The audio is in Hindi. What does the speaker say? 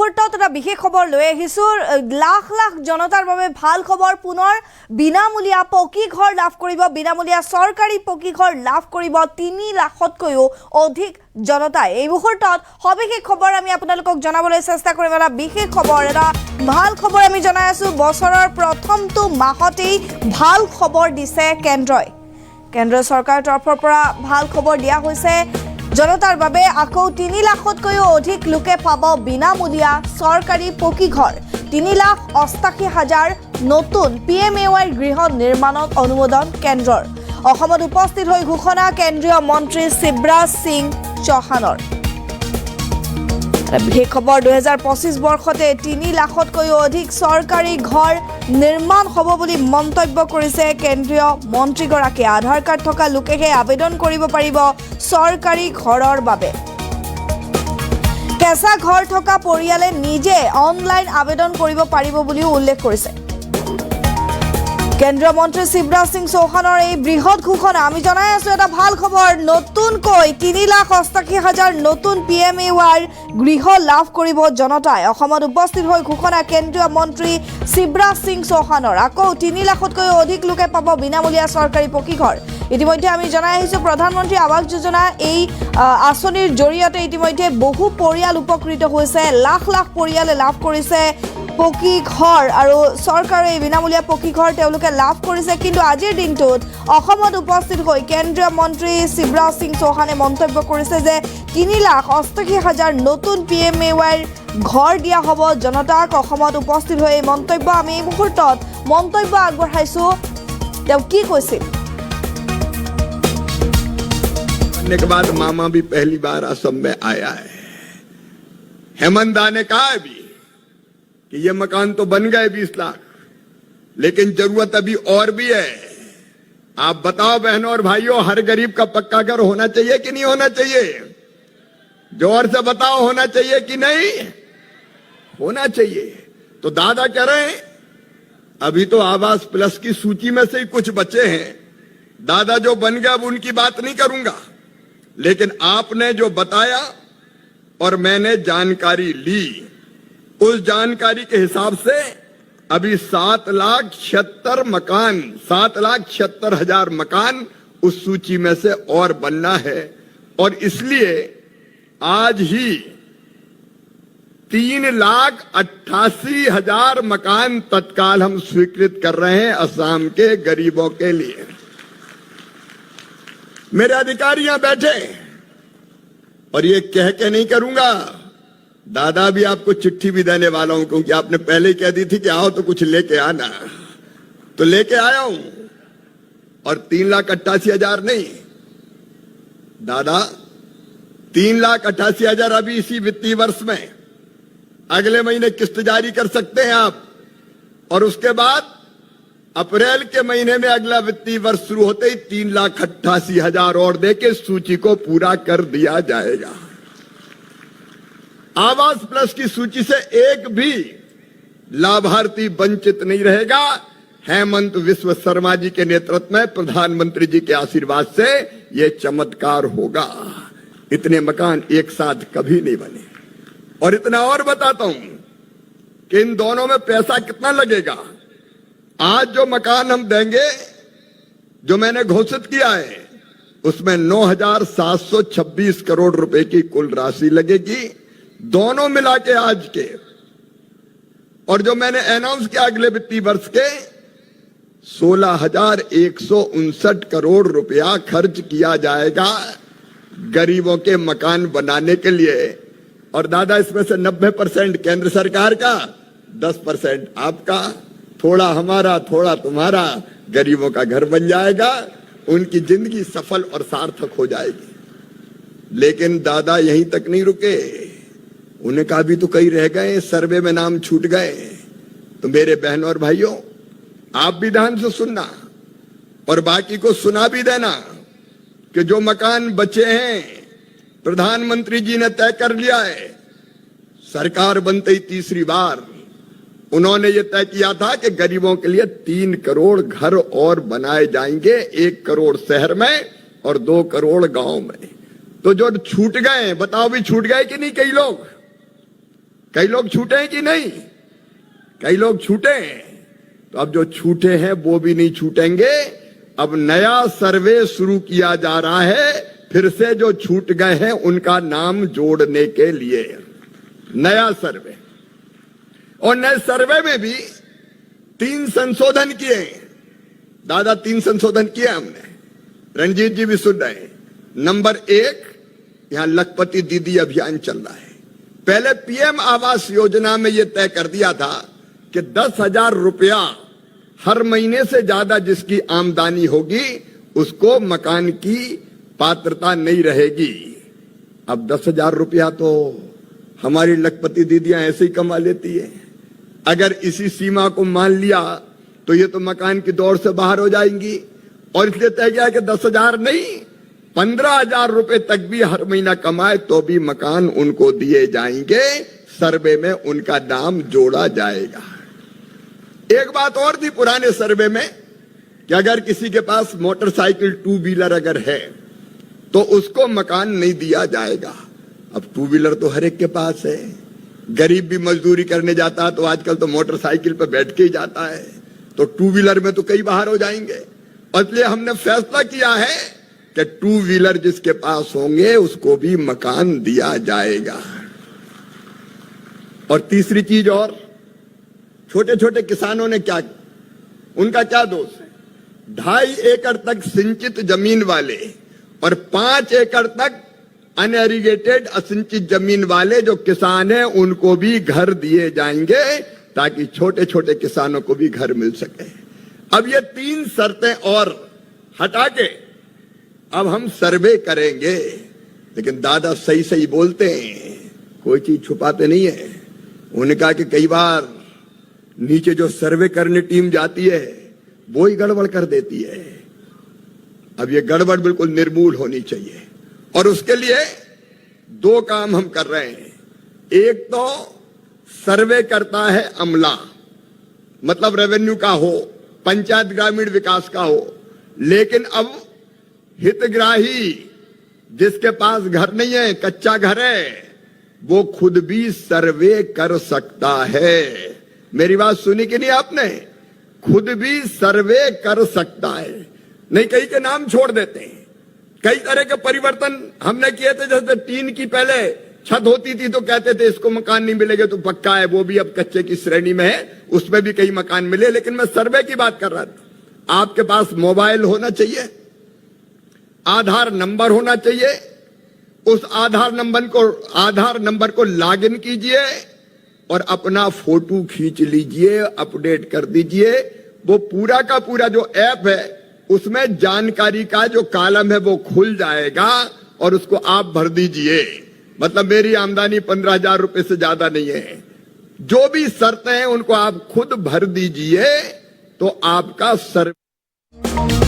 মুহূৰ্তত এটা বিশেষ খবৰ লৈ আহিছো। লাখ লাখ জনতাৰ বাবে ভাল খবৰ, পুনৰ বিনামূলীয়া পকী ঘৰ লাভ কৰিব। বিনামূলীয়া চৰকাৰী পকী ঘৰ লাভ কৰিব 3 লাখতকৈও অধিক জনতাই। এই মুহূৰ্তত সবিশেষ খবৰ আমি আপোনালোকক জনাবলৈ চেষ্টা কৰিম। এটা বিশেষ খবৰ, এটা ভাল খবৰ আমি জনাই আছো। বছৰৰ প্ৰথমটো মাহতেই ভাল খবৰ দিছে কেন্দ্ৰই। কেন্দ্ৰ চৰকাৰৰ তৰফৰ পৰা ভাল খবৰ দিয়া হৈছে। জনতাৰ বাবে আকৌ 3 লাখতকৈও অধিক লোকে পাব বিনামূলীয়া চৰকাৰী পকী ঘৰ। 3,88,000 নতুন PMAY গৃহ নিৰ্মাণত অনুমোদন কেন্দ্ৰৰ। অসমত উপস্থিত হৈ ঘোষণা কেন্দ্ৰীয় মন্ত্ৰী শিৱৰাজ সিং চৌহানৰ। বিশেষ খবৰ, 2025 বৰ্ষতে 3 লাখতকৈও অধিক চৰকাৰী ঘৰ নিৰ্মাণ হ'ব বুলি মন্তব্য কৰিছে কেন্দ্ৰীয় মন্ত্ৰীগৰাকীয়ে। আধাৰ কাৰ্ড থকা লোকেহে আবেদন কৰিব পাৰিব চৰকাৰী ঘৰৰ বাবে। কেঁচা ঘৰ থকা পৰিয়ালে নিজে অনলাইন আবেদন কৰিব পাৰিব বুলিও উল্লেখ কৰিছে কেন্দ্ৰীয় মন্ত্ৰী শিৱৰাজ সিং চৌহানৰ এই বৃহৎ ঘোষণা। আমি জনাই আছো এটা ভাল খবৰ, নতুনকৈ 3,88,000 নতুন PMAY গৃহ লাভ কৰিব জনতাই। অসমত উপস্থিত হৈ ঘোষণা কেন্দ্ৰীয় মন্ত্ৰী শিৱৰাজ সিং চৌহানৰ। আকৌ 3 লাখতকৈও অধিক লোকে পাব বিনামূলীয়া চৰকাৰী পকী ঘৰ। ইতিমধ্যে আমি জনাই আহিছো প্ৰধানমন্ত্ৰী আৱাস যোজনা এই আঁচনিৰ জৰিয়তে ইতিমধ্যে বহু পৰিয়াল উপকৃত হৈছে। লাখ লাখ পৰিয়ালে লাভ কৰিছে পকী ঘৰ আৰু চৰকাৰে বিনামূলীয়া পকী ঘৰ তেওঁলোকে লাভ কৰিছে। কিন্তু আজিৰ দিনটোত অসমত উপস্থিত হৈ কেন্দ্ৰীয় মন্ত্ৰী শিৱৰাজ সিং চৌহানে মন্তব্য কৰিছে যে 3,88,000 নতুন PMAY ঘৰ দিয়া হ'ব জনতাক। অসমত উপস্থিত হৈ এই মন্তব্য, আমি এই মুহূৰ্তত মন্তব্য আগবঢ়াইছো। তেওঁ কি কৈছিল? के बाद मामा भी पहली बार असम में आया है। हेमंत दा ने कहा अभी कि ये मकान तो बन गए 20 लाख, लेकिन जरूरत अभी और भी है। आप बताओ बहनों और भाइयों, हर गरीब का पक्का घर होना चाहिए कि नहीं होना चाहिए? जोर से बताओ, होना चाहिए कि नहीं होना चाहिए? तो दादा कह रहे हैं अभी तो आवास प्लस की सूची में से ही कुछ बचे हैं। दादा जो बन गया अब उनकी बात नहीं करूंगा, लेकिन आपने जो बताया और मैंने जानकारी ली, उस जानकारी के हिसाब से अभी 7,76,000 मकान उस सूची में से और बनना है। और इसलिए आज ही 3,88,000 मकान तत्काल हम स्वीकृत कर रहे हैं असम के गरीबों के लिए। मेरे अधिकारी यहां बैठे और ये कह के नहीं करूंगा, दादा भी आपको चिट्ठी भी देने वाला हूं, क्योंकि आपने पहले ही कह दी थी कि आओ तो कुछ लेके आना, तो लेके आया हूं। और 3,88,000 नहीं दादा, 3,88,000 अभी इसी वित्तीय वर्ष में, अगले महीने किस्त जारी कर सकते हैं आप। और उसके बाद अप्रैल के महीने में अगला वित्तीय वर्ष शुरू होते ही 3,88,000 और देके सूची को पूरा कर दिया जाएगा। आवास प्लस की सूची से एक भी लाभार्थी वंचित नहीं रहेगा। हेमंत विश्व शर्मा जी के नेतृत्व में प्रधानमंत्री जी के आशीर्वाद से यह चमत्कार होगा। इतने मकान एक साथ कभी नहीं बने। और इतना और बताता हूं कि इन दोनों में पैसा कितना लगेगा। आज जो मकान हम देंगे, जो मैंने घोषित किया है, उसमें 9,726 करोड़ रुपए की कुल राशि लगेगी, दोनों मिला के आज के। और जो मैंने अनाउंस किया अगले वित्तीय वर्ष के 16,159 करोड़ रुपया खर्च किया जाएगा गरीबों के मकान बनाने के लिए। और दादा इसमें से 90% केंद्र सरकार का, 10% आपका, थोड़ा हमारा थोड़ा तुम्हारा, गरीबों का घर बन जाएगा, उनकी जिंदगी सफल और सार्थक हो जाएगी। लेकिन दादा यहीं तक नहीं रुके, उन्हें कहा भी तो कई रह गए, सर्वे में नाम छूट गए। तो मेरे बहनों और भाइयों, आप भी ध्यान से सुनना और बाकी को सुना भी देना कि जो मकान बचे हैं प्रधानमंत्री जी ने तय कर लिया है। सरकार बनते ही तीसरी बार उन्होंने ये तय किया था कि गरीबों के लिए 3 करोड़ घर और बनाए जाएंगे, 1 करोड़ शहर में और 2 करोड़ गांव में। तो जो छूट गए, बताओ भी छूट गए कि नहीं? कई लोग कई लोग छूटे हैं कि नहीं? कई लोग छूटे हैं। तो अब जो छूटे हैं वो भी नहीं छूटेंगे। अब नया सर्वे शुरू किया जा रहा है, फिर से जो छूट गए हैं उनका नाम जोड़ने के लिए नया सर्वे। और नए सर्वे में भी 3 संशोधन किए। दादा 3 संशोधन किए हमने, रणजीत जी भी सुन रहे हैं। नंबर 1, यहां लखपति दीदी अभियान चल रहा है। पहले पीएम आवास योजना में यह तय कर दिया था कि 10,000 रुपया हर महीने से ज्यादा जिसकी आमदनी होगी उसको मकान की पात्रता नहीं रहेगी। अब 10,000 रुपया तो हमारी लखपति दीदियां ऐसे ही कमा लेती है। अगर इसी सीमा को मान लिया तो ये तो मकान की दौड़ से बाहर हो जाएंगी। और इसलिए तय किया कि 10,000 नहीं, 15,000 रुपए तक भी हर महीना कमाए तो भी मकान उनको दिए जाएंगे। सर्वे में उनका नाम जोड़ा जाएगा। एक बात और थी पुराने सर्वे में कि अगर किसी के पास मोटरसाइकिल 2 व्हीलर अगर है तो उसको मकान नहीं दिया जाएगा। अब 2 व्हीलर तो हर एक के पास है। गरीब भी मजदूरी करने जाता है तो आजकल तो मोटरसाइकिल पर बैठ के ही जाता है, तो 2 व्हीलर में तो कई बाहर हो जाएंगे। और इसलिए हमने फैसला किया है कि 2 व्हीलर जिसके पास होंगे उसको भी मकान दिया जाएगा। और तीसरी चीज, और छोटे छोटे किसानों ने क्या, उनका क्या दोष है? 2.5 एकड़ तक सिंचित जमीन वाले और 5 एकड़ तक अनएरिगेटेड असिंचित जमीन वाले जो किसान हैं उनको भी घर दिए जाएंगे ताकि छोटे छोटे किसानों को भी घर मिल सके। अब ये 3 शर्तें और हटा के अब हम सर्वे करेंगे। लेकिन दादा सही सही बोलते हैं, कोई चीज छुपाते नहीं है। उन्होंने कहा कि कई बार नीचे जो सर्वे करने टीम जाती है वो ही गड़बड़ कर देती है। अब ये गड़बड़ बिल्कुल निर्मूल होनी चाहिए और उसके लिए 2 काम हम कर रहे हैं। एक तो सर्वे करता है अमला, मतलब रेवेन्यू का हो, पंचायत ग्रामीण विकास का हो। लेकिन अब हितग्राही जिसके पास घर नहीं है, कच्चा घर है, वो खुद भी सर्वे कर सकता है। मेरी बात सुनी कि नहीं आपने? खुद भी सर्वे कर सकता है। नहीं कई के नाम छोड़ देते हैं। कई तरह के परिवर्तन हमने किए थे। जैसे टीन की पहले छत होती थी तो कहते थे इसको मकान नहीं मिलेगा तो पक्का है, वो भी अब कच्चे की श्रेणी में है, उसमें भी कई मकान मिले। लेकिन मैं सर्वे की बात कर रहा था। आपके पास मोबाइल होना चाहिए, आधार नंबर होना चाहिए। उस आधार नंबर को लॉगिन कीजिए और अपना फोटो खींच लीजिए, अपडेट कर दीजिए। वो पूरा का पूरा जो ऐप है उसमें जानकारी का जो कॉलम है वो खुल जाएगा और उसको आप भर दीजिए। मतलब मेरी आमदनी 15,000 रुपए से ज्यादा नहीं है, जो भी शर्तें हैं उनको आप खुद भर दीजिए तो आपका सर्वे